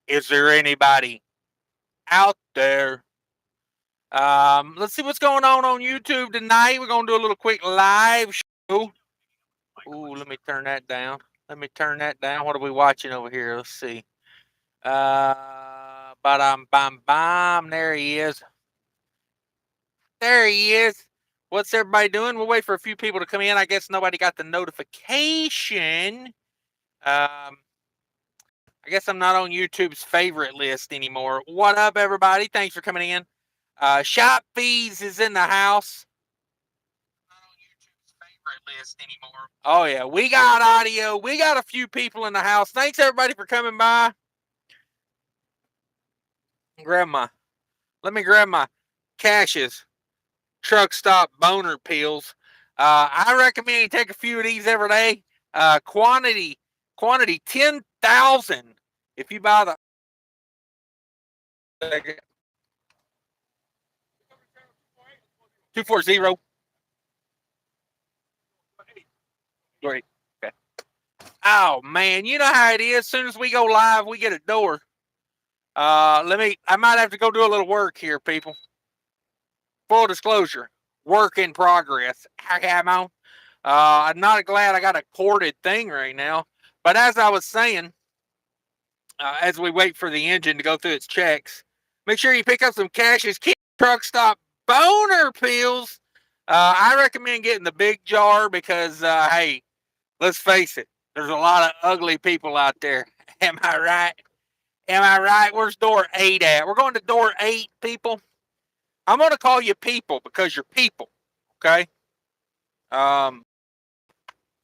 Is there anybody out there? Let's see what's going on YouTube tonight. We're gonna do a little quick live show. Ooh, let me turn that down. Let me turn that down. What are we watching over here? Let's see. Bam, bam. There he is. There he is. What's everybody doing? We'll wait for a few people to come in. I guess nobody got the notification. I guess I'm not on YouTube's favorite list anymore. What up, everybody? Thanks for coming in. Shop Fees is in the house. Not on YouTube's favorite list anymore. Oh, yeah. We got audio. We got a few people in the house. Thanks, everybody, for coming by. Let me grab my Cash's truck stop boner pills. I recommend you take a few of these every day. Quantity 10,000. If you buy the 240. Great. Okay. Oh man, you know how it is. As soon as we go live, we get a door. I might have to go do a little work here, people. Full disclosure, work in progress. I'm on. I'm not glad I got a corded thing right now. But as I was saying, as we wait for the engine to go through its checks, make sure you pick up some Cash's Truck Stop boner pills. I recommend getting the big jar because, hey, let's face it, there's a lot of ugly people out there. Am I right? Am I right? Where's door 8 at? We're going to door 8, people. I'm going to call you people because you're people, okay?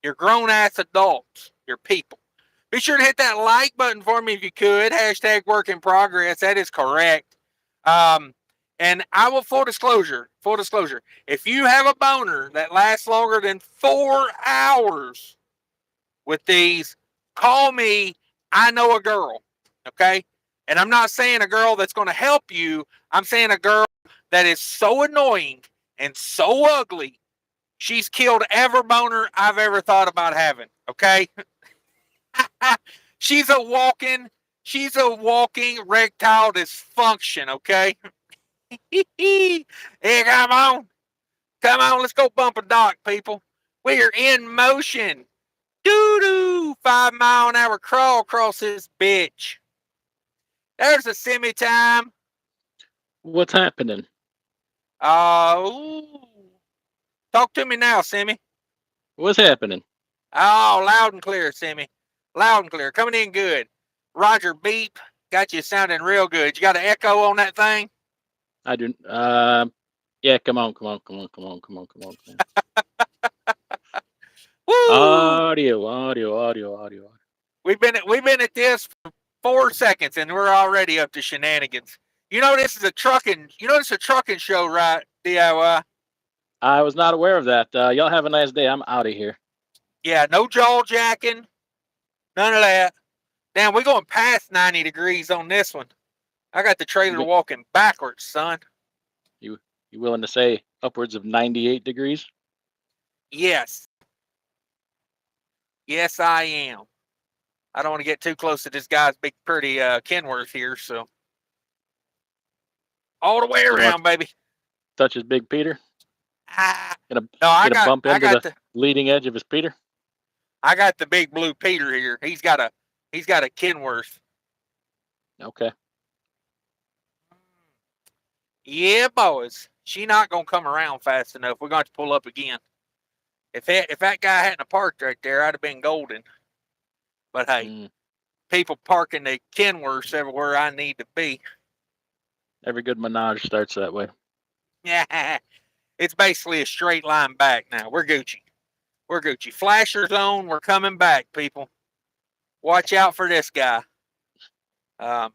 You're grown-ass adults. You're people. Be sure to hit that like button for me if you could. Hashtag work in progress. That is correct. And I will, full disclosure, if you have a boner that lasts longer than 4 hours with these, call me. I know a girl, okay? And I'm not saying a girl that's going to help you. I'm saying a girl that is so annoying and so ugly, she's killed every boner I've ever thought about having, okay? she's a walking erectile dysfunction, okay? Hey, come on. Come on, let's go bump a dock, people. We are in motion. Doo-doo, 5-mile-an-hour crawl across this bitch. There's a semi time. What's happening? Talk to me now, Semi. What's happening? Oh, loud and clear, Semi. Loud and clear. Coming in good. Roger, beep. Got you sounding real good. You got an echo on that thing? I do. Yeah. Come on. Woo! Audio. We've been at this for 4 seconds and we're already up to shenanigans. You know this is a trucking. Show, right? DIY. I was not aware of that. Y'all have a nice day. I'm out of here. Yeah, no jaw jacking. None of that. Damn, we're going past 90 degrees on this one. I got the trailer walking backwards, son. You willing to say upwards of 98 degrees? Yes. Yes, I am. I don't want to get too close to this guy's big, pretty Kenworth here, so. All the way around, baby. Touch his big Peter? Gonna bump into the leading edge of his Peter? I got the big blue Peter here. He's got a Kenworth. Okay. Yeah, boys. She not gonna come around fast enough. We're going to pull up again. If that guy hadn't parked right there, I'd have been golden. But hey, people parking the Kenworths everywhere I need to be. Every good menage starts that way. Yeah, it's basically a straight line back now. We're Gucci. Flasher's on. We're coming back, people. Watch out for this guy. I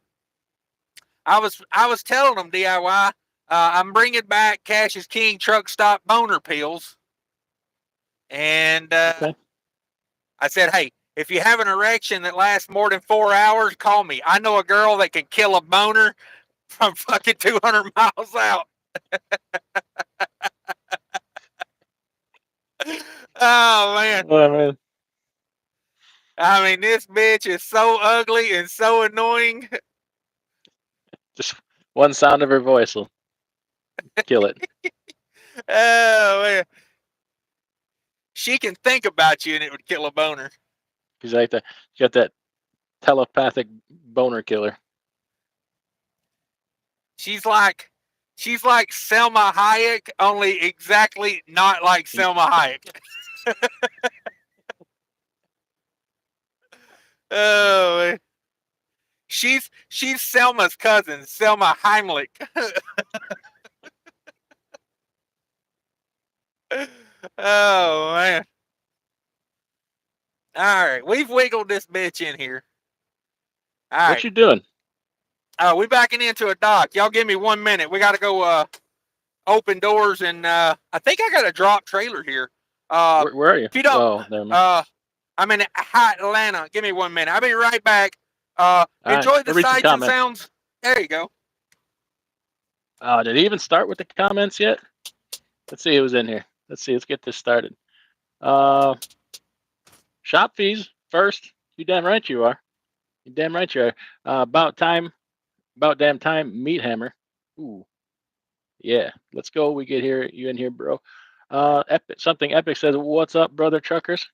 was telling them, DIY, I'm bringing back Cash's King Truck Stop boner pills. And okay. I said, hey, if you have an erection that lasts more than 4 hours, call me. I know a girl that can kill a boner from fucking 200 miles out. Oh, man. Oh, man. I mean, this bitch is so ugly and so annoying. Just one sound of her voice will kill it. Oh man, she can think about you and it would kill a boner. She's like that. She got that telepathic boner killer. She's like Selma Hayek, only exactly not like Selma Hayek. Oh man. She's Selma's cousin, Selma Heimlich. Oh man. All right, we've wiggled this bitch in here. All What right. you doing? We backing into a dock. Y'all give me 1 minute. We got to go open doors, and I think I got a drop trailer here. Where are you? If you don't, Oh, never mind. I'm in Atlanta. Give me 1 minute. I'll be right back. All right, Enjoy the read some sights and comments. sounds. There you go. Did he even start with the comments yet? Let's see who's in here. Let's see. Let's get this started. Shop fees first. You damn right you are. You damn right you are. About damn time. Meat hammer. Ooh, yeah. Let's go. We get here. You in here, bro? Something epic says, "What's up, brother truckers?"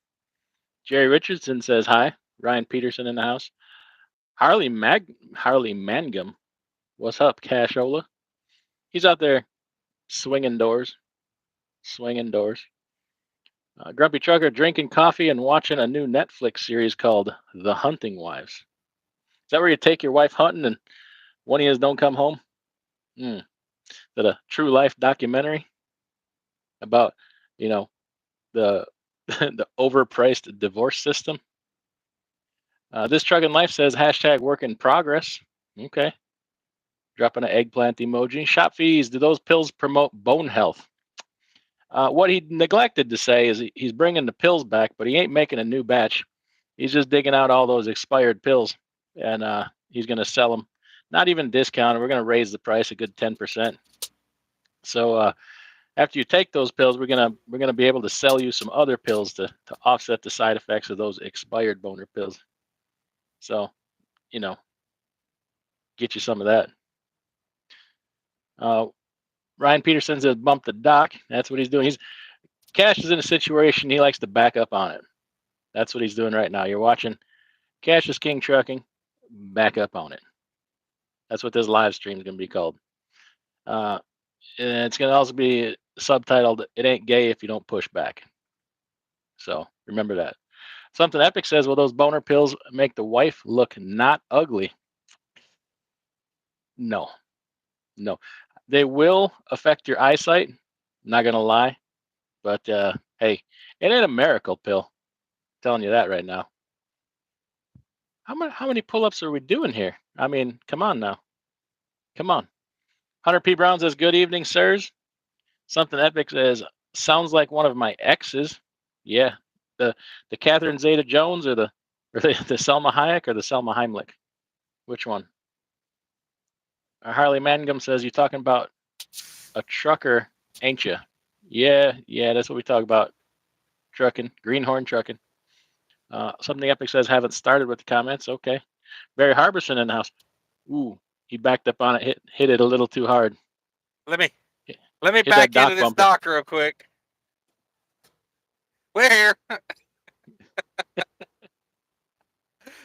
Jerry Richardson says hi. Ryan Peterson in the house. Harley Mangum. What's up, Cashola? He's out there swinging doors. Swinging doors. Grumpy Trucker drinking coffee and watching a new Netflix series called The Hunting Wives. Is that where you take your wife hunting and one of you don't come home? Is that a true life documentary about, the the overpriced divorce system? This Trucking Life says hashtag work in progress. Okay. Dropping an eggplant emoji. Shop fees. Do those pills promote bone health? What he neglected to say is he's bringing the pills back, but he ain't making a new batch. He's just digging out all those expired pills, and he's going to sell them. Not even discounted. We're going to raise the price a good 10%. So after you take those pills, we're gonna be able to sell you some other pills to offset the side effects of those expired boner pills. So, get you some of that. Ryan Peterson says bump the dock. That's what he's doing. Cash is in a situation he likes to back up on it. That's what he's doing right now. You're watching Cash is King Trucking, back up on it. That's what this live stream is going to be called. And it's going to also be subtitled, "It Ain't Gay If You Don't Push Back." So remember that. Something Epic says, will those boner pills make the wife look not ugly? No. They will affect your eyesight. Not going to lie. But hey, it ain't a miracle pill. I'm telling you that right now. How many pull-ups are we doing here? I mean, come on now. Come on. Hunter P. Brown says, good evening, sirs. Something Epic says, sounds like one of my exes. Yeah. The Catherine Zeta Jones or the Selma Hayek or the Selma Heimlich? Which one? Harley Mangum says, you talking about a trucker, ain't you? Yeah, that's what we talk about. Trucking, Greenhorn Trucking. Something Epic says, haven't started with the comments. Okay. Barry Harbison in the house. Ooh, he backed up on it, hit it a little too hard. Let me Hit back into this bumper. dock real quick. We're here.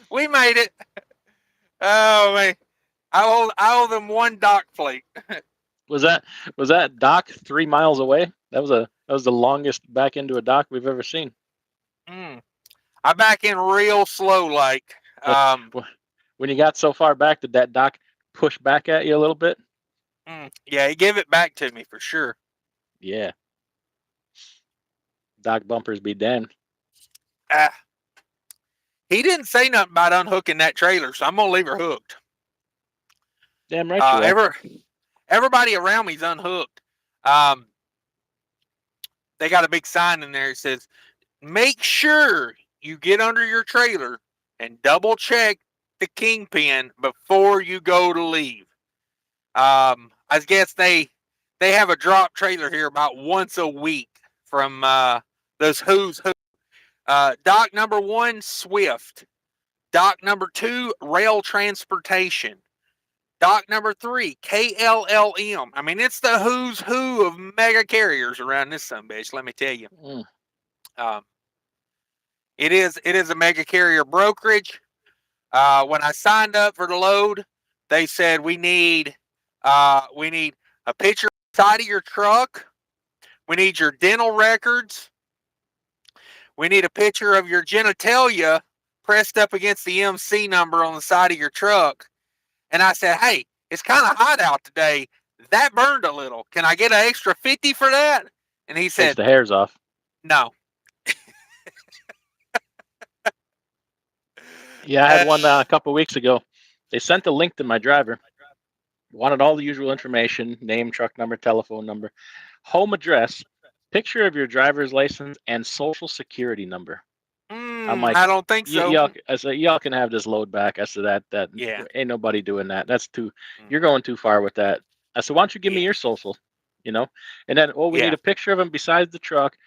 We made it. Oh man, I owe them one dock plate. Was that dock 3 miles away? That was the longest back into a dock we've ever seen. I back in real slow, like. When you got so far back, did that dock push back at you a little bit? Yeah, he gave it back to me for sure. Yeah. Dock bumpers be damned. He didn't say nothing about unhooking that trailer, so I'm gonna leave her hooked. Damn right you are. Everybody around me's unhooked. They got a big sign in there that says, make sure you get under your trailer and double check the kingpin before you go to leave. I guess they have a drop trailer here about once a week from those who's who. Dock number 1, Swift. Dock number 2, Rail Transportation. Dock number 3, KLLM. I mean, it's the who's who of mega carriers around this sumbitch, let me tell you. It is a mega carrier brokerage. When I signed up for the load, they said we need a picture of the side of your truck. We need your dental records. We need a picture of your genitalia pressed up against the MC number on the side of your truck. And I said, hey, it's kind of hot out today. That burned a little. Can I get an extra 50 for that? And he Takes said, the hairs off. no. Yeah, I had one a couple weeks ago. They sent a link to my driver. Wanted all the usual information: name, truck number, telephone number, home address, picture of your driver's license, and social security number. I'm like, I don't think so. I said, y'all can have this load back. I said, that Yeah. ain't nobody doing that. That's too, you're going too far with that. I said, why don't you give me your social, And then, we need a picture of him besides the truck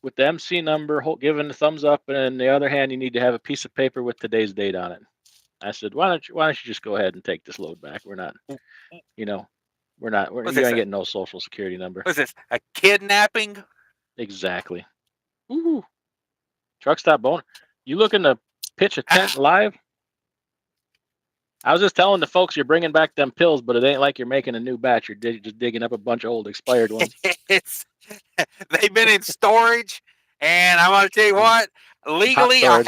with the MC number, giving the thumbs up, and on the other hand, you need to have a piece of paper with today's date on it. I said, why don't you just go ahead and take this load back? We're not, you ain't getting no social security number. What's this? A kidnapping? Exactly. Ooh. Truck stop bonus. You looking to pitch a tent live? I was just telling the folks you're bringing back them pills, but it ain't like you're making a new batch. You're just digging up a bunch of old expired ones. They've been in storage, and I'm going to tell you what. Legally, I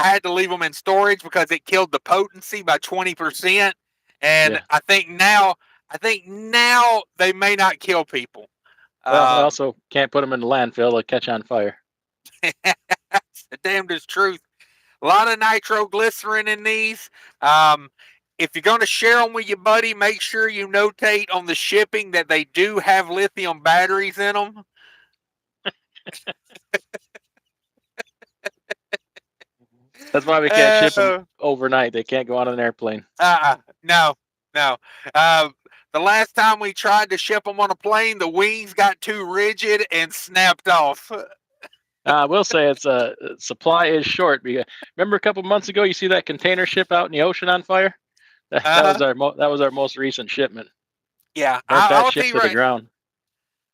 had to leave them in storage because it killed the potency by 20%. And I think now they may not kill people. Well, I also can't put them in the landfill; they'll catch on fire. That's the damnedest truth. A lot of nitroglycerin in these. If you're going to share them with your buddy, make sure you notate on the shipping that they do have lithium batteries in them. That's why we can't ship them overnight. They can't go on an airplane. No. The last time we tried to ship them on a plane, the wings got too rigid and snapped off. I will say it's supply is short. Remember a couple months ago, you see that container ship out in the ocean on fire? That was our most recent shipment. Yeah, I'll ship to the ground.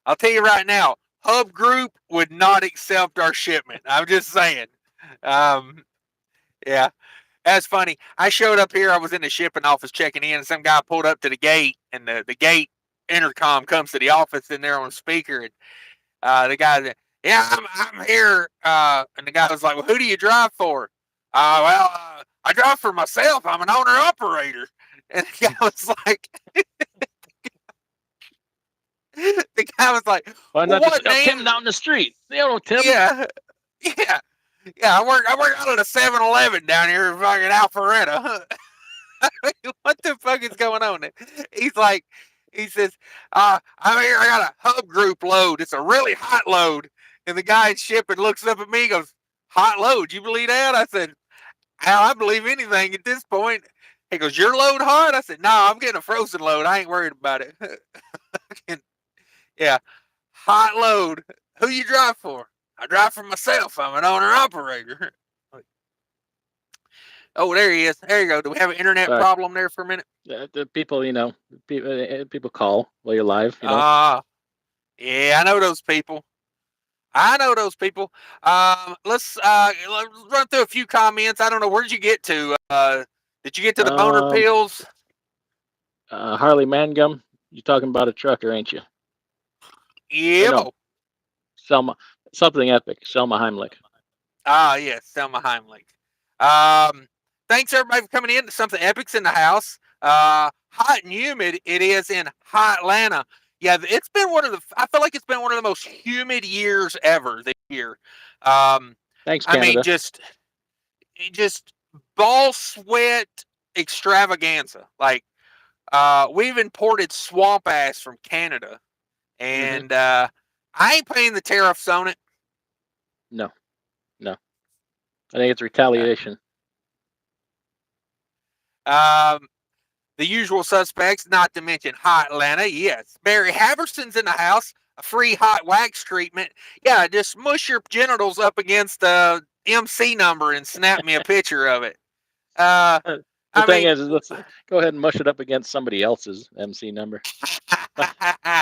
I'll tell you right now, Hub Group would not accept our shipment. I'm just saying. Yeah, that's funny. I showed up here. I was in the shipping office checking in, and some guy pulled up to the gate, and the gate intercom comes to the office in there on speaker, and the guy said, yeah, I'm here. And the guy was like, well, who do you drive for? I drive for myself. I'm an owner operator. And the guy was like, why not just Tim down the street? They don't know Tim. Yeah. I work out at a 7-Eleven down here in fucking Alpharetta. What the fuck is going on? He says, I'm here. I got a Hub Group load. It's a really hot load. And the guy in shipping looks up at me and goes, hot load? You believe that? I said, hell, I believe anything at this point. He goes, your load hot? I said, no, I'm getting a frozen load. I ain't worried about it. Yeah. Hot load. Who you drive for? I drive for myself. I'm an owner operator. Oh, there he is. There you go. Do we have an internet problem there for a minute? The people, people call while you're live. Yeah, I know those people. Let's run through a few comments. I don't know. Where did you get to? Did you get to the boner pills? Harley Mangum, you talking about a trucker, ain't you? Yeah. No. Selma, something epic. Selma Heimlich. Yes, Selma Heimlich. Thanks everybody for coming in. Something epic's in the house. Hot and humid it is in hot Atlanta. Yeah, it's been I feel like it's been one of the most humid years ever this year. Thanks, Canada. I mean, just ball sweat extravaganza. Like, we've imported swamp ass from Canada, and I ain't paying the tariffs on it. No. I think it's retaliation. The usual suspects, not to mention hot Atlanta. Yes, Barry Haverson's in the house. A free hot wax treatment. Yeah, just mush your genitals up against the MC number and snap me a picture of it. I The I thing mean, is, let's go ahead and mush it up against somebody else's MC number.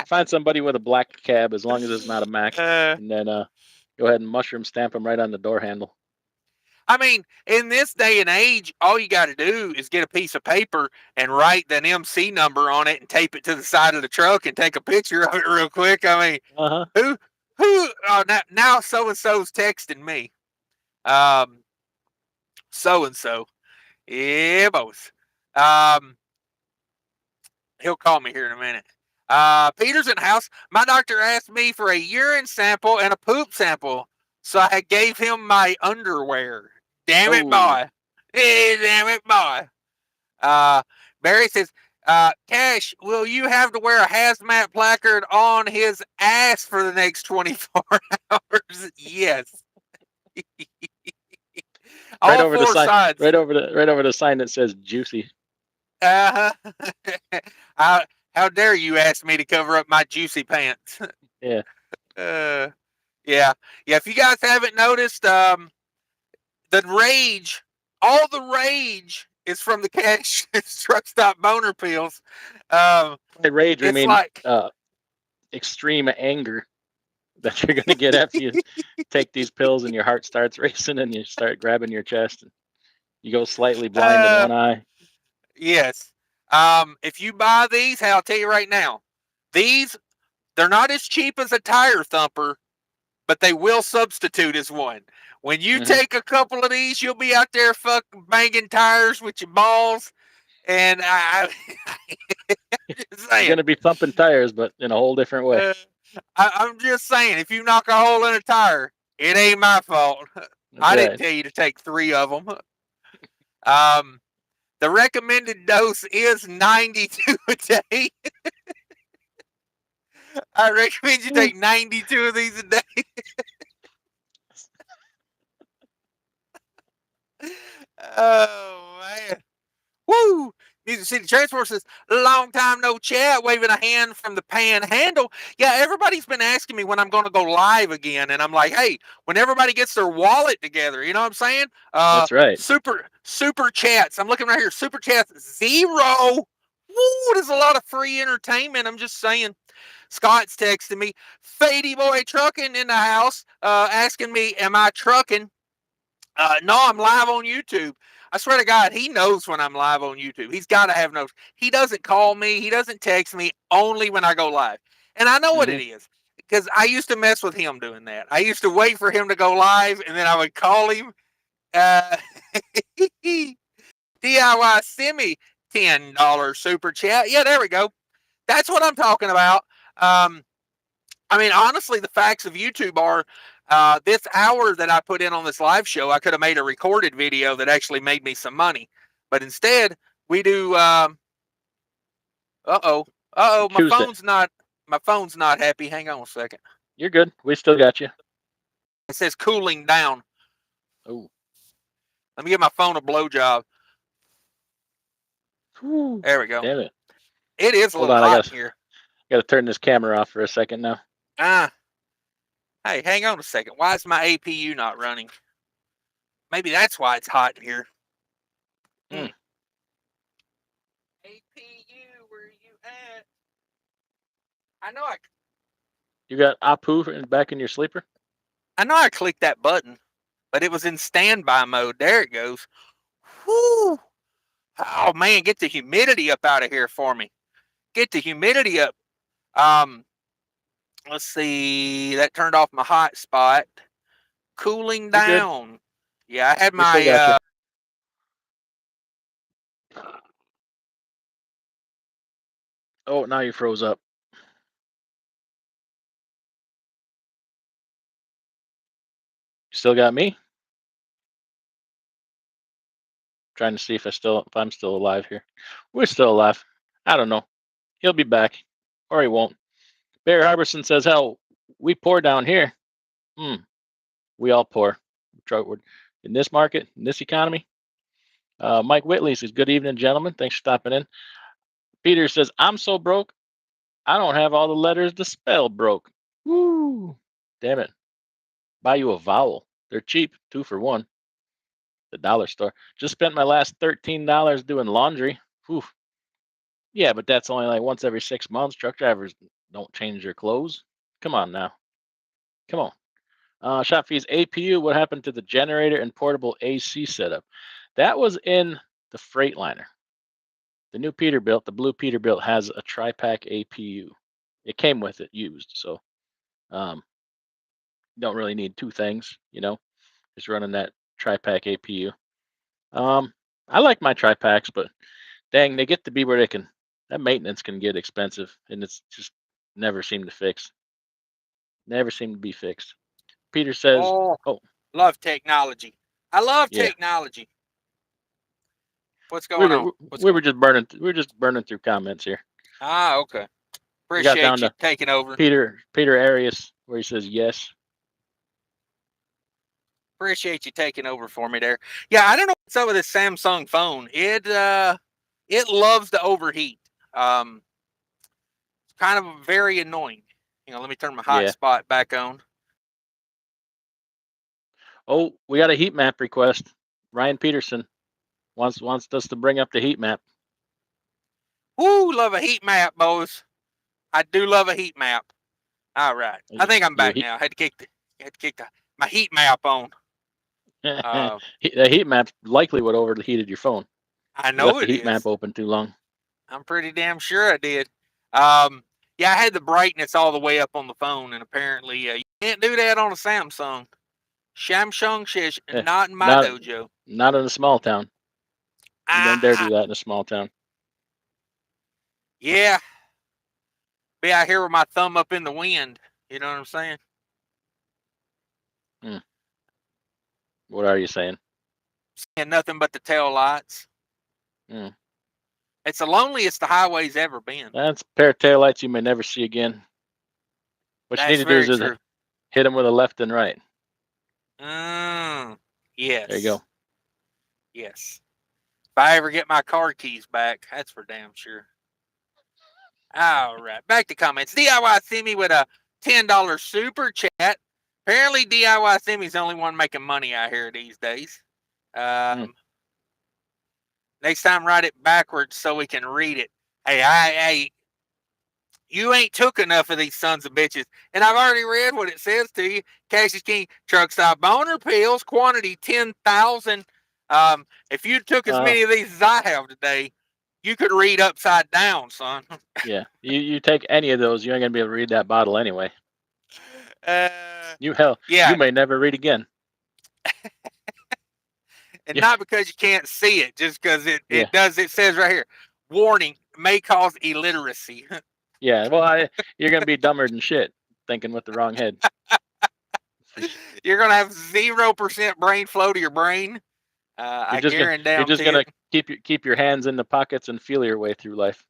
Find somebody with a black cab, as long as it's not a Mac, and then go ahead and mushroom stamp them right on the door handle. I mean, in this day and age, all you got to do is get a piece of paper and write an MC number on it and tape it to the side of the truck and take a picture of it real quick. I mean, who, now so and so's texting me. So and so, yeah, both. He'll call me here in a minute. Peter's in the house. My doctor asked me for a urine sample and a poop sample, so I gave him my underwear. Damn it, boy. Hey, damn it, boy. Barry says, Cash, will you have to wear a hazmat placard on his ass for the next 24 hours? Yes. Right All over the four sign. sides. Right over the sign that says juicy. How dare you ask me to cover up my juicy pants? Yeah. Yeah. If you guys haven't noticed, the rage, all the rage is from the Cash truck stop boner pills. By rage, we It's mean like extreme anger that you're going to get after you take these pills and your heart starts racing and you start grabbing your chest and you go slightly blind in one eye. Yes. If you buy these, I'll tell you right now, they're not as cheap as a tire thumper, but they will substitute as one. When you take a couple of these, you'll be out there fucking banging tires with your balls. And I'm just saying. You're going to be thumping tires, but in a whole different way. I'm just saying, if you knock a hole in a tire, it ain't my fault. I didn't tell you to take 3 of them. The recommended dose is 92 a day. I recommend you take 92 of these a day. Oh, man. Woo! Music City Transport says, long time no chat, waving a hand from the panhandle. Yeah, everybody's been asking me when I'm going to go live again, and I'm like, hey, when everybody gets their wallet together, you know what I'm saying? That's right. Super chats. I'm looking right here. Super chats, 0. Woo, there's a lot of free entertainment. I'm just saying. Scott's texting me, Fady Boy Trucking in the house, asking me, am I trucking? No, I'm live on YouTube. I swear to God, he knows when I'm live on YouTube. He's got to have notes. He doesn't call me. He doesn't text me, only when I go live. And I know what it is, because I used to mess with him doing that. I used to wait for him to go live, and then I would call him. DIY Semi, $10 super chat. Yeah, there we go. That's what I'm talking about. I mean, honestly, the facts of YouTube are this hour that I put in on this live show, I could have made a recorded video that actually made me some money. But instead, we do. My phone's not happy. Hang on a second. You're good. We still got you. It says cooling down. Oh. Let me give my phone a blowjob. There we go. Damn it. It is a little hot here. I got to turn this camera off for a second now. Hey, hang on a second. Why is my APU not running? Maybe that's why it's hot in here. APU, where you at? I know You got Apu back in your sleeper? I know I clicked that button, but it was in standby mode. There it goes. Whoo! Oh man, get the humidity up out of here for me. Get the humidity up. Let's see. That turned off my hot spot. Cooling down. Yeah, I had my Oh, now you froze up. Still got me? Trying to see if I'm still alive here. We're still alive. I don't know. He'll be back, or he won't. Barry Harbison says, "Hell, we pour down here. We all pour. In this market, in this economy." Mike Whitley says, "Good evening, gentlemen. Thanks for stopping in." Peter says, "I'm so broke, I don't have all the letters to spell broke. Woo! Damn it. Buy you a vowel. They're cheap, 2 for 1. The dollar store. Just spent my last $13 doing laundry. Whew. Yeah, but that's only like once every 6 months. Truck drivers don't change their clothes. Come on now. Come on. Shop fees APU. What happened to the generator and portable AC setup? That was in the Freightliner. The new Peterbilt, the blue Peterbilt, has a tri-pack APU. It came with it used, so um, don't really need two things, just running that tri-pack APU. I like my tri-packs, but dang, they get to be where that maintenance can get expensive, and it's just never seemed to fix. Never seemed to be fixed. Peter says, Oh, "Oh, love technology. I love yeah, technology. What's we going were on? What's we going were just burning we were just burning through comments here. Ah, okay. We got Appreciate down you to taking over. Peter Arias, where he says yes. Appreciate you taking over for me there. Yeah, I don't know what's up with this Samsung phone. It loves to overheat. It's kind of very annoying. Let me turn my Yeah. hotspot back on. Oh, we got a heat map request. Ryan Peterson wants us to bring up the heat map. Woo, love a heat map, boys. I do love a heat map. All right. I think I'm You back now. I had to kick my heat map on. the heat map likely would overheated your phone. I You know left the it heat map is. open too long. I'm pretty damn sure I did. Yeah, I had the brightness all the way up on the phone, and apparently you can't do that on a Samsung. Samsung says not in my Not dojo. not in a small town. You don't dare Ah, do that in a small town. yeah. Be out here with my thumb up in the wind. You know what I'm saying? Hmm. What are you saying? And nothing but the tail lights. Hmm. It's the loneliest the highway's ever been. That's a pair of taillights you may never see again. What you need That's to do is very just true. hit them with a left and right. Mm, There you go. yes. Yes. If I ever get my car keys back, that's for damn sure. All right. Back to comments. DIY Simi with a $10 super chat. Apparently, DIY Simi's the only one making money out here these days. Hmm. Next time, write it backwards so we can read it. Hey, you ain't took enough of these sons of bitches. And I've already read what it says to you. Cassius King truck stop boner pills, quantity 10,000. If you took as many of these as I have today, you could read upside down, son. Yeah. You take any of those, you ain't gonna be able to read that bottle anyway. Uh, You yeah, may never read again. and Yeah. not because you can't see it, just because Yeah. it says right here, warning, may cause illiteracy. Yeah. Well, you're gonna be dumber than shit thinking with the wrong head. You're gonna have 0% brain flow to your brain. You're I just gonna guarantee gonna keep your hands in the pockets and feel your way through life.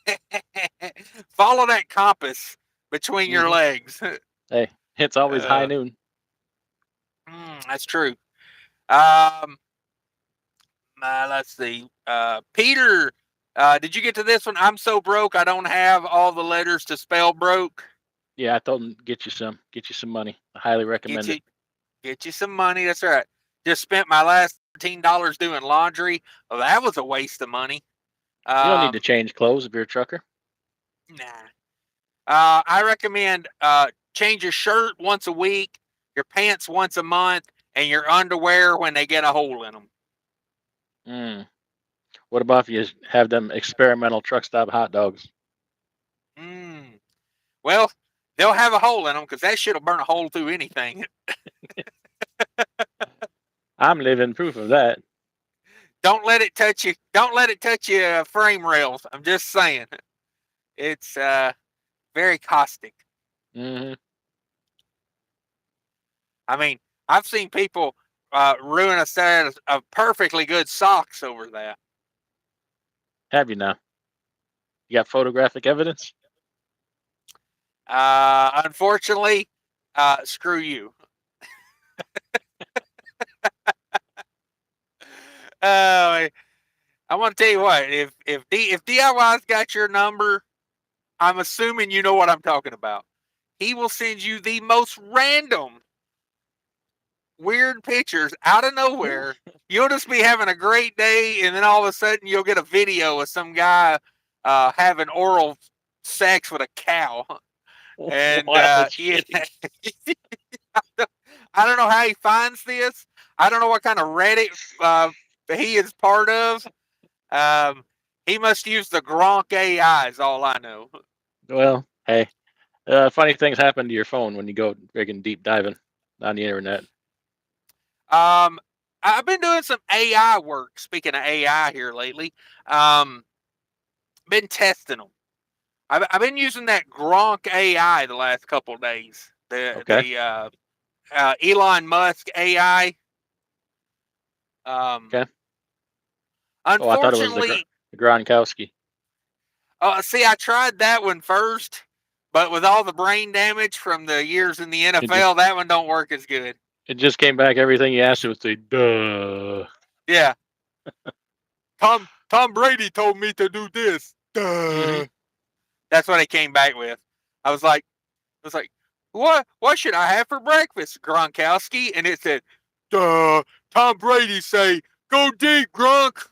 it. Follow that compass between your Hmm. legs. Hey, it's always high Uh, noon. that's true. Um, let's see. Peter, did you get to this one? I'm so broke, I don't have all the letters to spell broke. Yeah, I told him get you some money. I highly Get recommend you, it. get you some money. That's right. Just spent my last $13 doing laundry. Well, that was a waste of money. You don't need to Um, change clothes if you're a trucker. nah. I recommend change your shirt once a week, your pants once a month, and your underwear when they get a hole in them. Mm. What about if you have them experimental truck stop hot dogs? Mm. Well, they'll have a hole in them because that shit will burn a hole through anything. I'm living proof of that. Don't let it touch you. Don't let it touch your frame rails. I'm just saying. It's very caustic. Hmm. I mean, I've seen people ruin a set of perfectly good socks over that. Have you now? You got photographic evidence? Unfortunately, screw you. I want to tell you what. If DIY's got your number, I'm assuming you know what I'm talking about. He will send you the most random weird pictures out of nowhere. You'll just be having a great day, and then all of a sudden you'll get a video of some guy having oral sex with a cow. And Wild yeah, shit. I don't know how he finds this. I don't know what kind of Reddit he is part of. Um, he must use the Gronk AI, is all I know. Well, hey, funny things happen to your phone when you go freaking deep diving on the internet. I've been doing some AI work. Speaking of AI here lately, been testing them. I've been using that Gronk AI the last couple of days. Okay. The Elon Musk AI. Okay. Oh, I thought it was Unfortunately, the Gronkowski. see, I tried that one first, but with all the brain damage from the years in the It just NFL, that one don't work as good. it just came back. Everything you asked it was say, duh. Yeah, Tom Brady told me to do this. Mm-hmm. Duh. That's what it came back with. I was like, what should I have for breakfast, Gronkowski? And it said, duh. Tom Brady say, go deep, Gronk.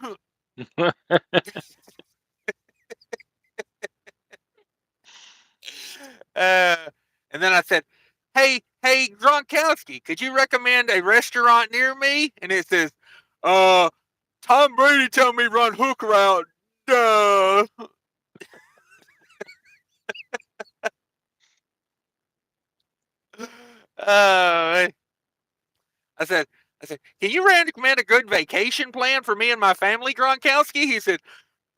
And then I said, hey, Gronkowski, could you recommend a restaurant near me? And it says, Tom Brady tell me run hook route. Duh. Uh, I said, can you recommend a good vacation plan for me and my family, Gronkowski? He said,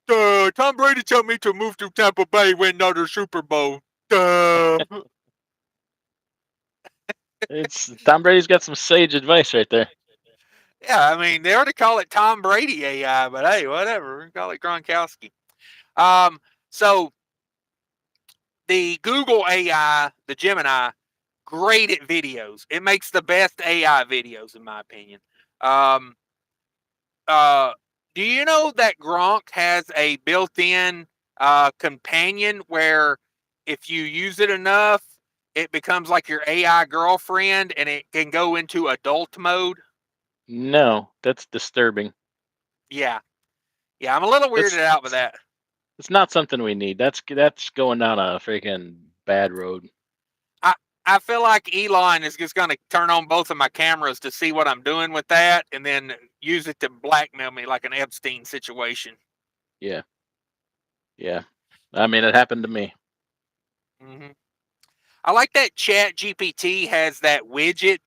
duh, Tom Brady told me to move to Tampa Bay, win another Super Bowl. Duh. It's Tom Brady's got some sage advice right there. Yeah, I mean, they already call it Tom Brady AI, but hey, whatever. We call it Gronkowski. So the Google AI, the Gemini, great at videos. It makes the best AI videos, in my opinion. Um, uh, do you know that Gronk has a built-in companion where if you use it enough, it becomes like your AI girlfriend and it can go into adult mode? No, that's disturbing. Yeah. Yeah, I'm a little That's weirded out with that. it's not something we need. That's going down a freaking bad road. I I feel like Elon is just going to turn on both of my cameras to see what I'm doing with that, and then use it to blackmail me like an Epstein situation. Yeah, yeah. I mean, it happened to me. hmm I like that Chat GPT has that widget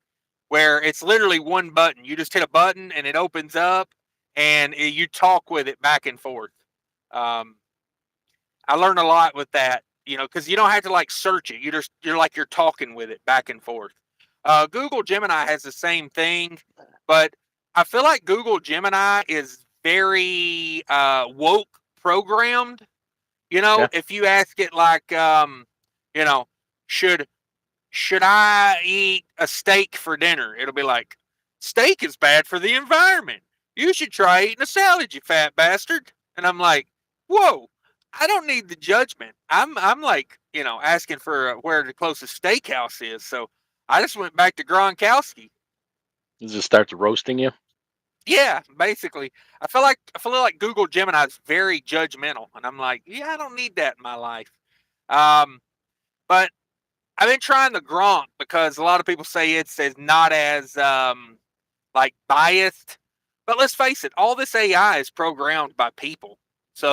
where it's literally one button. You just hit a button and it opens up, and you talk with it back and forth. Um, I learned a lot with that, because you don't have to like search it. You're talking with it back and forth. Google Gemini has the same thing, but I feel like Google Gemini is very woke programmed. Okay. If you ask it like, you know, should should I eat a steak for dinner? It'll be like, steak is bad for the environment. You should try eating a salad, you fat bastard. And I'm like, whoa, I don't need the judgment. I'm like, asking for where the closest steakhouse is. So I just went back to Gronkowski. It just starts roasting you. Yeah, basically. I feel like Google Gemini is very judgmental, and I'm like, yeah, I don't need that in my life. Um, but I've been trying the Gronk because a lot of people say it's not as like biased. But let's face it, all this AI is programmed by people,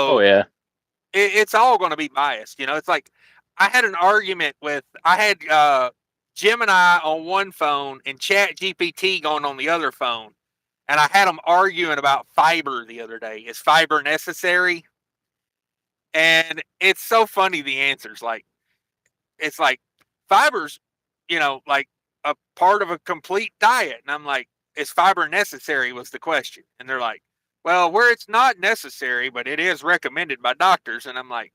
Oh so yeah. it's all going to be biased. It's like I had an argument with I had Gemini on one phone and Chat GPT going on the other phone, and I had them arguing about fiber the other day. Is fiber necessary? And it's so funny the answers. Like it's like fiber's, like a part of a complete diet. And I'm like, is fiber necessary? Was the question. And they're like, well, where it's not necessary, but it is recommended by doctors. And I'm like,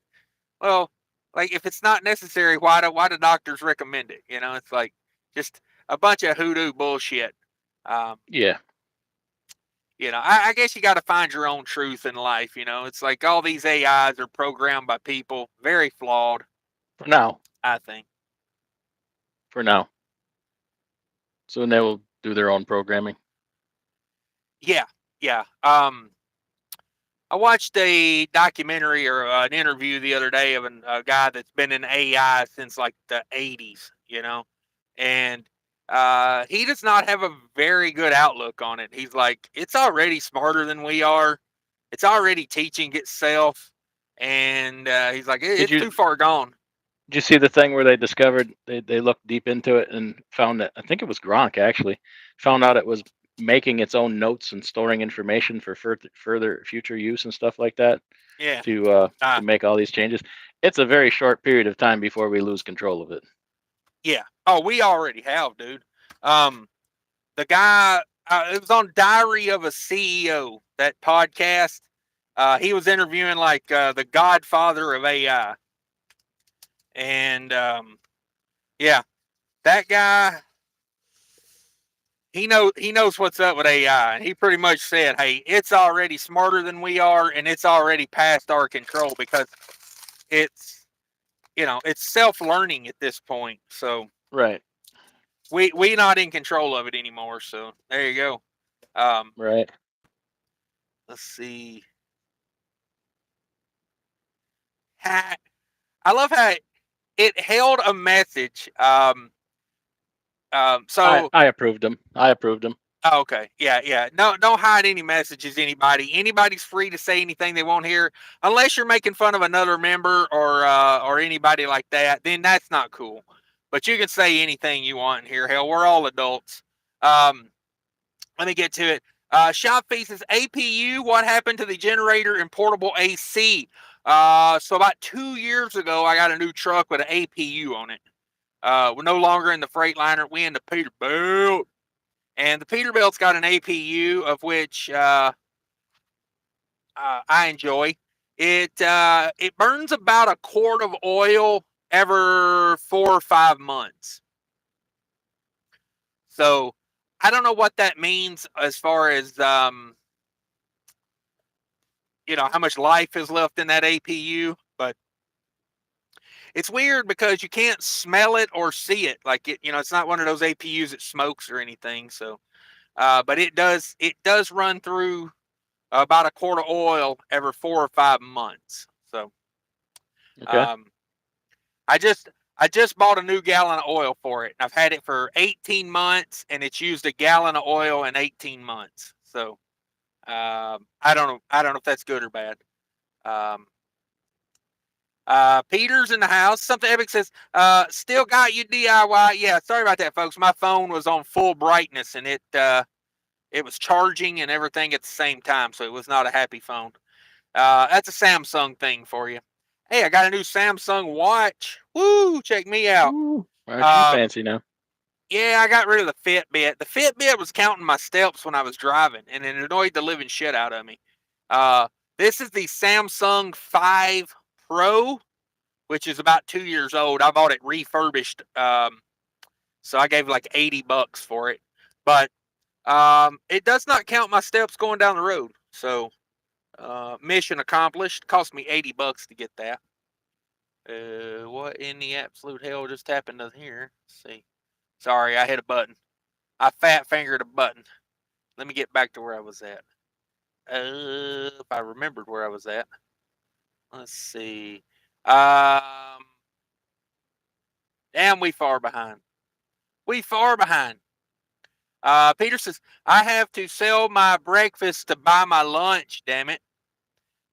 well, like if it's not necessary, why do doctors recommend it? It's like just a bunch of hoodoo bullshit. Um, Yeah. I guess you got to find your own truth in life. It's like all these AIs are programmed by people, very flawed, For now. I think. For now. Soon they will do their own programming. Yeah. I watched a documentary or an interview the other day of a guy that's been in AI since like the 80s, and he does not have a very good outlook on it. He's like, it's already smarter than we are. It's already teaching itself. And he's like, Did it's you too far gone. did you see the thing where they discovered they looked deep into it and found that I think it was Gronk actually found out it was making its own notes and storing information for further future use and stuff like that Yeah. to make all these changes. It's a very short period of time before we lose control of it. Yeah. Oh, we already have, dude. The guy, it was on Diary of a CEO, that podcast. He was interviewing like the godfather of AI. And yeah, that guy, he knows what's up with AI. And he pretty much said, hey, it's already smarter than we are, and it's already past our control because it's it's self-learning at this point. So Right. we not in control of it anymore. So there you go. Right. Let's see. I love how it held a message. So I approved them. I approved them. oh, okay, yeah. No, don't hide any messages. Anybody's free to say anything they want here, unless you're making fun of another member or anybody like that. Then that's not cool. But you can say anything you want here. Hell, we're all adults. Let me get to it. Shop faces APU. What happened to the generator and portable AC? So about 2 years ago, I got a new truck with an APU on it. We're no longer in the Freightliner. We in the Peterbilt. And the Peterbilt's got an APU, of which I enjoy. It burns about a quart of oil every 4 or 5 months. So I don't know what that means as far as how much life is left in that APU, but it's weird because you can't smell it or see it. Like it's not one of those APUs that smokes or anything. So, but it does run through about a quart of oil every 4 or 5 months. So, Okay. I just bought a new gallon of oil for it. I've had it for 18 months, and it's used a gallon of oil in 18 months. So, I don't know if that's good or bad. Peter's in the house. Something Epic says, still got you DIY. Yeah, sorry about that, folks. My phone was on full brightness and it was charging and everything at the same time, so it was not a happy phone. That's a Samsung thing for you. Hey, I got a new Samsung watch. Woo, check me out. Ooh, aren't you fancy now? Yeah, I got rid of the Fitbit. The Fitbit was counting my steps when I was driving, and it annoyed the living shit out of me. This is the Samsung 5 Pro, which is about 2 years old. I bought it refurbished, so I gave like $80 for it. But it does not count my steps going down the road. So mission accomplished. Cost me $80 to get that. What in the absolute hell just happened to here? Let's see. Sorry, I hit a button. I fat fingered a button. Let me get back to where I was at. If I remembered where I was at. Let's see. Damn, we far behind. We far behind. Peter says, I have to sell my breakfast to buy my lunch, damn it.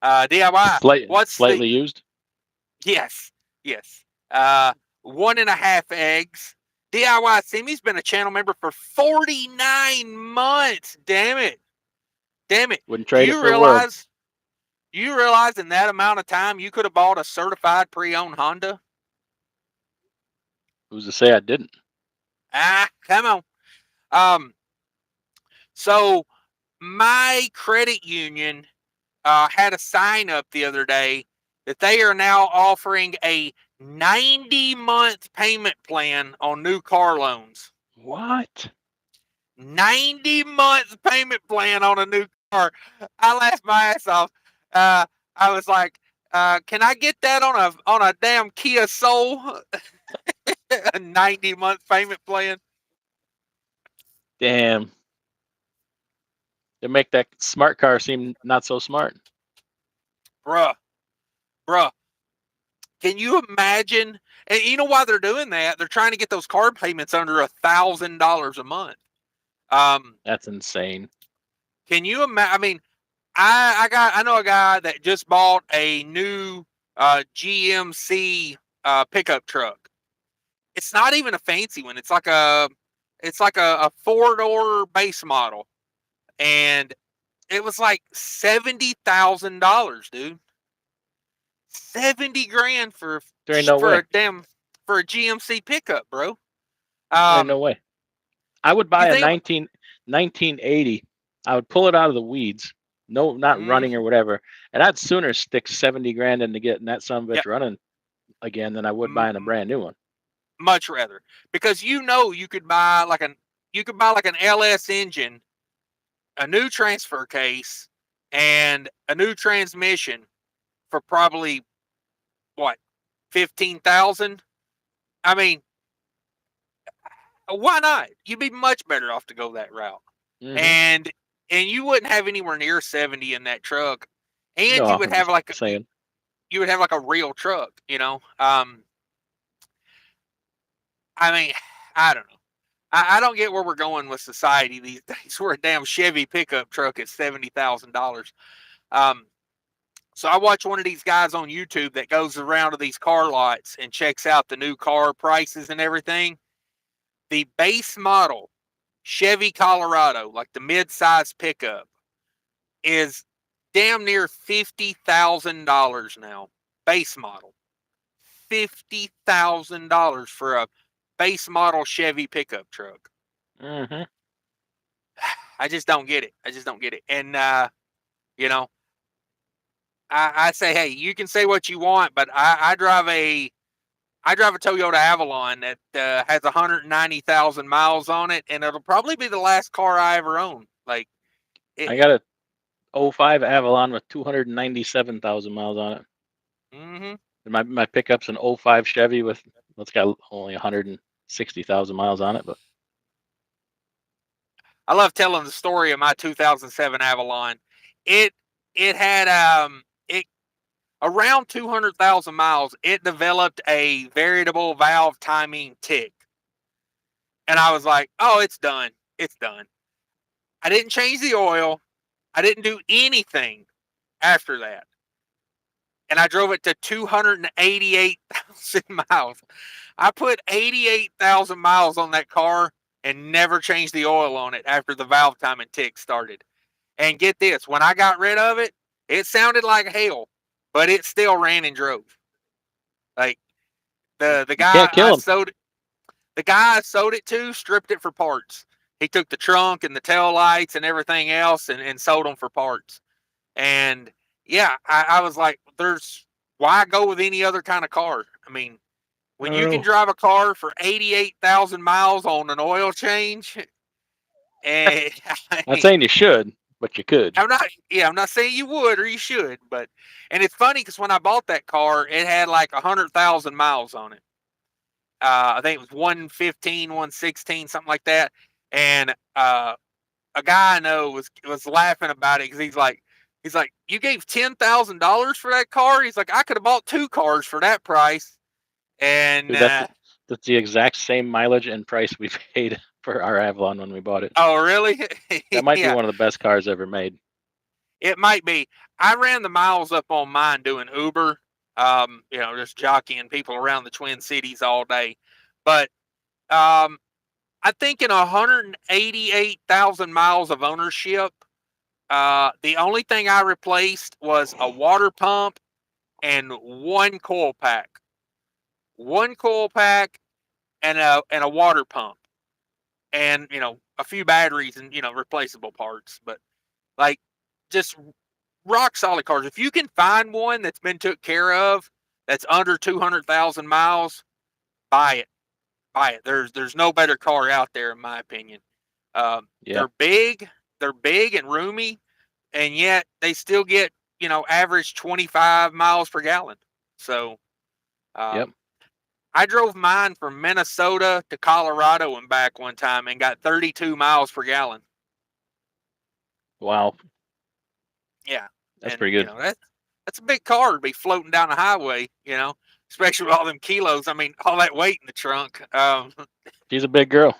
DIY. Slightly used? Yes. 1.5 eggs. DIY Simi's been a channel member for 49 months. Damn it. Wouldn't trade it for the world. You realize in that amount of time you could have bought a certified pre-owned Honda? Who's to say I didn't? Come on. So my credit union had a sign up the other day that they are now offering a 90-month payment plan on new car loans. What? 90 months payment plan on a new car. I laughed my ass off. I was like, can I get that on a damn Kia Soul? A 90-month payment plan. Damn. They make that smart car seem not so smart. Bruh. Can you imagine? And you know why they're doing that? They're trying to get those car payments under $1,000 a month. That's insane. Can you imagine? I mean, I know a guy that just bought a new GMC pickup truck. It's not even a fancy one. It's like a 4-door base model, and it was like $70,000, dude. 70 grand for There ain't no way. a GMC pickup, bro. There ain't no way. I would buy you a think- 1980. I would pull it out of the weeds. No, not running or whatever. And I'd sooner stick 70 grand into getting that son of a bitch running again than I would buying a brand new one. Much rather, because you could buy like an LS engine, a new transfer case, and a new transmission for probably what, 15,000. I mean, why not? You'd be much better off to go that route, and you wouldn't have anywhere near 70 in that truck, and No, you would have like saying. You would have like a real truck, you know. I mean, I don't know. I don't get where we're going with society these days. Where a damn Chevy pickup truck is $70,000. So I watch one of these guys on YouTube that goes around to these car lots and checks out the new car prices and everything. The base model Chevy Colorado, like the mid-size pickup, is damn near $50,000 now. Base model. $50,000 for a base model Chevy pickup truck. I just don't get it. And you know, I say, hey, you can say what you want, but I drive a Toyota Avalon that has 190,000 miles on it, and it'll probably be the last car I ever own. Like, I got a 05 Avalon with 297,000 miles on it. My pickup's an 05 Chevy with, it's got only 160,000 miles on it, but I love telling the story of my 2007 Avalon. It had around 200,000 miles. It developed a variable valve timing tick, and I was like, "Oh, it's done. It's done." I didn't change the oil. I didn't do anything after that, and I drove it to 288,000 miles. I put 88,000 miles on that car and never changed the oil on it after the valve timing tick started. And get this, when I got rid of it, it sounded like hell, but it still ran and drove. Like the guy I sold it to stripped it for parts. He took the trunk and the tail lights and everything else and sold them for parts. And yeah, I was like, why go with any other kind of car? I mean, when you can drive a car for 88,000 miles on an oil change, and I'm not saying you should, but you could. I'm not saying you would or you should, but, and it's funny because when I bought that car, it had like 100,000 miles on it. I think it was 115, 116, something like that. And a guy I know was laughing about it because he's like, you gave $10,000 for that car? He's like, I could have bought 2 cars for that price. And dude, that's the exact same mileage and price we paid for our Avalon when we bought it. Oh, really? That might be one of the best cars ever made. It might be. I ran the miles up on mine doing Uber, just jockeying people around the Twin Cities all day. But I think in 188,000 miles of ownership, the only thing I replaced was a water pump and one coil pack. One coil pack and a water pump. And, a few batteries and, replaceable parts. But, like, just rock solid cars. If you can find one that's been took care of, that's under 200,000 miles, buy it. Buy it. There's no better car out there, in my opinion. They're big and roomy, and yet they still get, average 25 miles per gallon. So, I drove mine from Minnesota to Colorado and back one time and got 32 miles per gallon. Wow, Yeah, that's and pretty good. that's a big car to be floating down the highway. Especially with all them kilos. I mean, all that weight in the trunk. She's a big girl.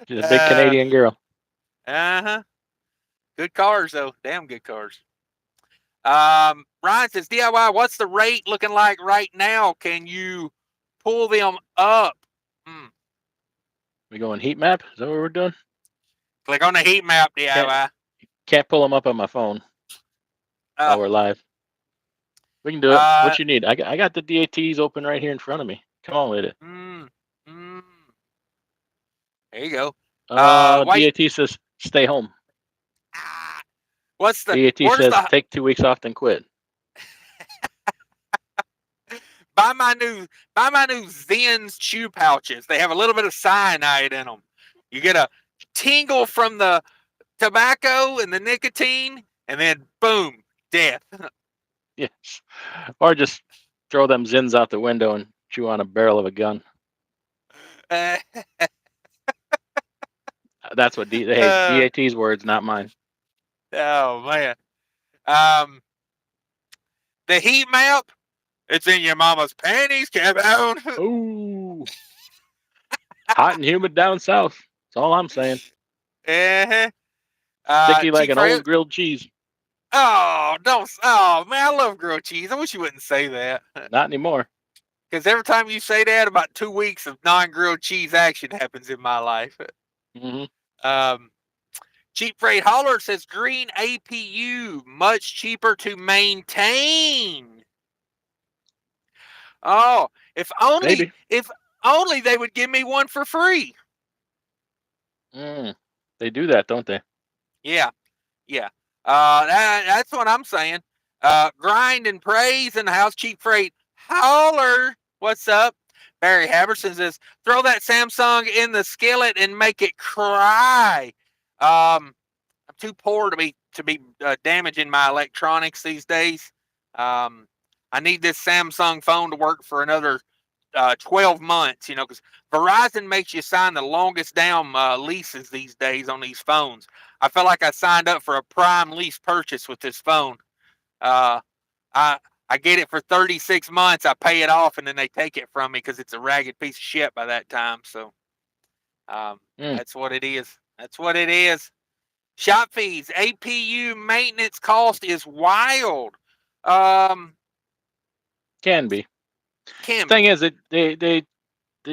She's a big uh Canadian girl. huh. Good cars though. Damn good cars. Ryan says, DIY, what's the rate looking like right now? Can you pull them up? We going heat map? Is that what we're doing? Click on the heat map, DIY. Can't pull them up on my phone while we're live. We can do it. What you need? I got the DATs open right here in front of me. Come on with it. There you go. DAT says stay home. What's the DAT says take 2 weeks off and quit. buy my new Zens chew pouches. They have a little bit of cyanide in them. You get a tingle from the tobacco and the nicotine, and then boom, death. Yes. Or just throw them Zins out the window and chew on a barrel of a gun. That's what DAT's words, not mine. Oh man. The heat map, it's in your mama's panties, Kevin. Ooh. Hot and humid down south. That's all I'm saying. Sticky like an old grilled cheese. Oh, don't. Oh, man, I love grilled cheese. I wish you wouldn't say that. Not anymore. Because every time you say that, about 2 weeks of non-grilled cheese action happens in my life. Cheap Freight Hauler says green APU, much cheaper to maintain. Oh, if only they would give me one for free. They do that, don't they? Yeah. That's what I'm saying. Grind and praise in the house. Cheap Freight Hauler. What's up? Barry Haverson says, throw that Samsung in the skillet and make it cry. I'm too poor to be damaging my electronics these days. I need this Samsung phone to work for another 12 months, because Verizon makes you sign the longest down leases these days on these phones. I felt like I signed up for a prime lease purchase with this phone. I get it for 36 months. I pay it off, and then they take it from me because it's a ragged piece of shit by that time. So that's what it is. That's what it is. Shop fees, APU maintenance cost is wild. Can be. The thing is that they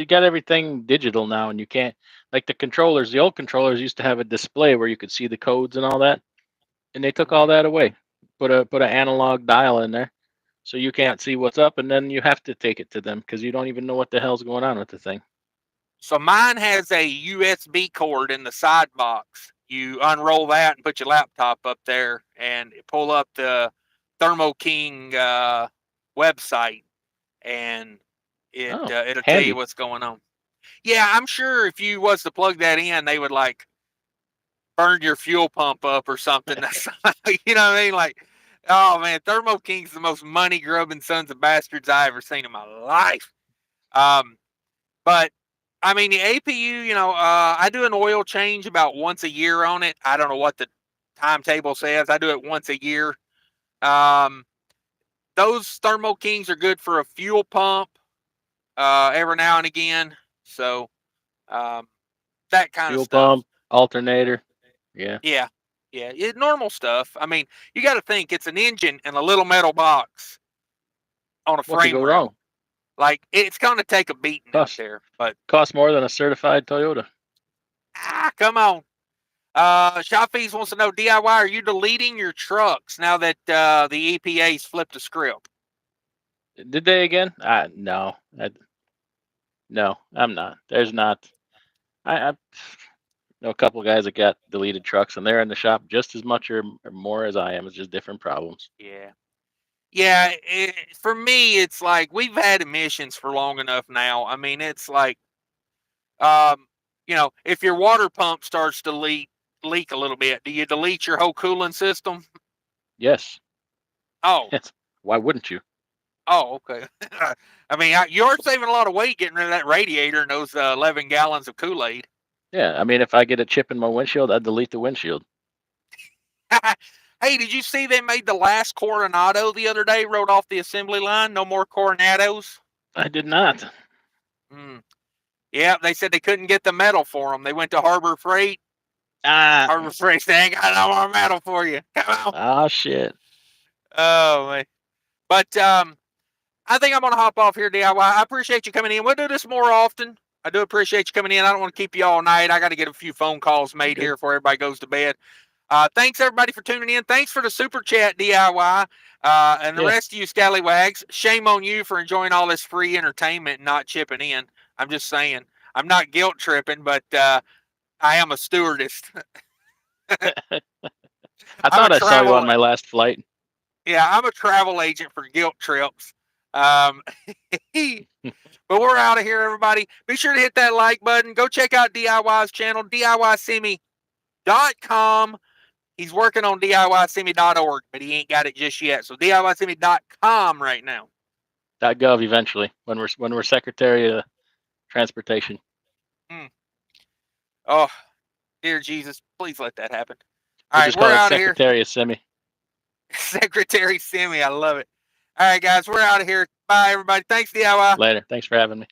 got everything digital now, and you can't, like the controllers. The old controllers used to have a display where you could see the codes and all that, and they took all that away. Put an analog dial in there, so you can't see what's up, and then you have to take it to them because you don't even know what the hell's going on with the thing. So mine has a USB cord in the side box. You unroll that and put your laptop up there and pull up the thermoking website, and it'll tell you what's going on. Yeah, I'm sure if you was to plug that in, they would like burn your fuel pump up or something. You know what I mean? Like, oh man, Thermo King's the most money grubbing sons of bastards I ever seen in my life. But I mean, the APU, I do an oil change about once a year on it. I don't know what the timetable says. I do it once a year. Those Thermo Kings are good for a fuel pump every now and again. So that kind fuel of stuff. Pump, alternator. Yeah. It's normal stuff. I mean, you got to think it's an engine and a little metal box on a frame rail. Wrong? Like, it's going to take a beating out there, but costs more than a certified Toyota. Come on. Shop Fees wants to know, DIY, are you deleting your trucks now that the EPA's flipped the script? Did they again? No. No, I'm not. There's not. I know a couple of guys that got deleted trucks, and they're in the shop just as much or more as I am. It's just different problems. Yeah. For me, it's like we've had emissions for long enough now. I mean, it's like, if your water pump starts to leak a little bit, do you delete your whole cooling system? Yes. Oh. Yes. Why wouldn't you? Oh, okay. I mean, you're saving a lot of weight getting rid of that radiator and those 11 gallons of Kool-Aid. Yeah, I mean, if I get a chip in my windshield, I'd delete the windshield. Hey, did you see they made the last Coronado the other day? Rode off the assembly line. No more Coronados. I did not. Yeah, they said they couldn't get the metal for them. They went to Harbor Freight. Ah. Harbor Freight said, "Ain't got no more metal for you. Come on." Oh shit. Oh man. But I think I'm gonna hop off here, DIY. I appreciate you coming in. We'll do this more often. I do appreciate you coming in. I don't want to keep you all night. I got to get a few phone calls made here before everybody goes to bed. Thanks everybody for tuning in. Thanks for the super chat, DIY, and the rest of you scallywags. Shame on you for enjoying all this free entertainment and not chipping in. I'm just saying. I'm not guilt tripping, but I am a stewardess. I thought I saw you on my last flight. Yeah, I'm a travel agent for guilt trips. But we're out of here, everybody. Be sure to hit that like button. Go check out DIY's channel, DIYsemi.com. He's working on DIYsemi.org, but he ain't got it just yet. So DIYsemi.com right now. .gov eventually when we're Secretary of Transportation. Oh, dear Jesus, please let that happen. All right, we're out of here. Secretary of Semi. Secretary Semi, I love it. All right, guys, we're out of here. Bye, everybody. Thanks, DIY. Later. Thanks for having me.